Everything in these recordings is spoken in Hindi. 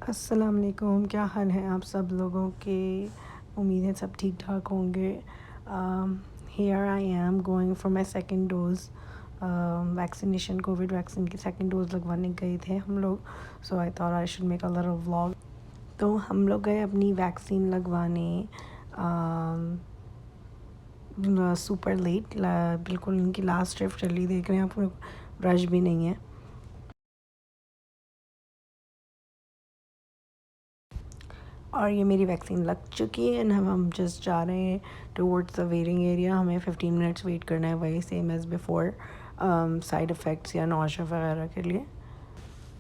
अस्सलाम वालेकुम, क्या हाल है आप सब लोगों के। उम्मीद है सब ठीक ठाक होंगे। Here I am going for my second dose vaccination. Covid vaccine की सेकेंड डोज़ लगवाने गए थे हम लोग। So I thought I should make a little vlog. तो हम लोग गए अपनी वैक्सीन लगवाने सुपर लेट, बिल्कुल उनकी लास्ट शिफ्ट चली, देख रहे हैं आप, रश भी नहीं है। और ये मेरी वैक्सीन लग चुकी है एंड हम जस्ट जा रहे हैं टुवर्ड्स द वेटिंग एरिया। हमें 15 मिनट्स वेट करना है, वही same as before, side effects या नौशा वगैरह के लिए।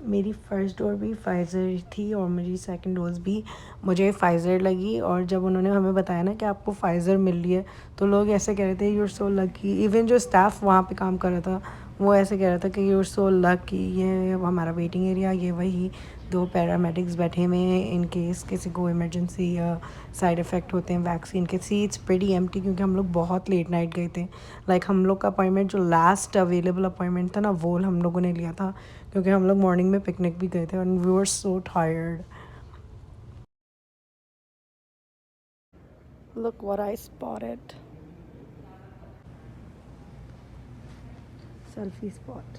मेरी फ़र्स्ट डोज भी फाइज़र थी और मेरी सेकंड डोज़ भी मुझे फाइज़र लगी। और जब उन्होंने हमें बताया ना कि आपको फाइज़र मिल रही है, तो लोग ऐसे कह रहे थे you are so lucky. Even जो स्टाफ वहाँ पे काम कर रहा था वो ऐसे कह रहा था कि यू आर सो लकी। ये हमारा वेटिंग एरिया, ये वही 2 पैरामेडिक्स बैठे हुए हैं इन केस किसी को इमरजेंसी या साइड इफ़ेक्ट होते हैं वैक्सीन के। सीट्स प्रीटी एम्प्टी, क्योंकि हम लोग बहुत लेट नाइट गए थे। लाइक हम लोग का अपॉइंटमेंट जो लास्ट अवेलेबल अपॉइंटमेंट था ना, वो हम लोगों ने लिया था, क्योंकि हम लोग मॉर्निंग में पिकनिक भी गए थे और we were so tired. Look what I spotted, selfie spot.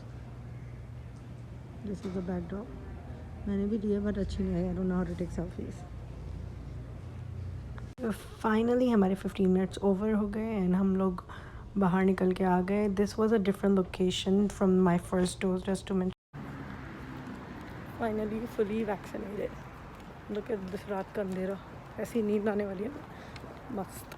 This is the backdrop. मैंने भी लिया बट अच्छी नहीं आई। I don't know how to take selfies. Finally हमारे 15 मिनट्स ओवर हो गए एंड हम लोग बाहर निकल के आ गए। This was a different location from my first dose, just to mention. Finally fully vaccinated. Look at this, रात का अंधेरा, ऐसी नींद आने वाली है, मस्त।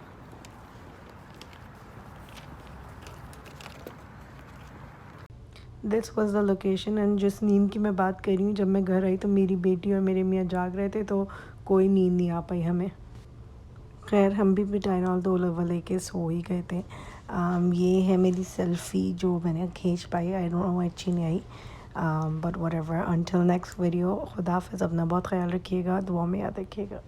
This was the location and जिस नींद की मैं बात कर रही हूँ, जब मैं घर आई तो मेरी बेटी और मेरे मियाँ जाग रहे थे, तो कोई नींद नहीं आ पाई हमें। खैर हम भी टाइनॉल 2 लेके सो ही गए थे। ये है मेरी सेल्फ़ी जो मैंने खींच पाई। आई डोंट नो, अच्छी नहीं आई, but whatever. Until next video, खुदा हाफ़िज़। अपना बहुत ख्याल रखिएगा, दुआ में याद रखिएगा।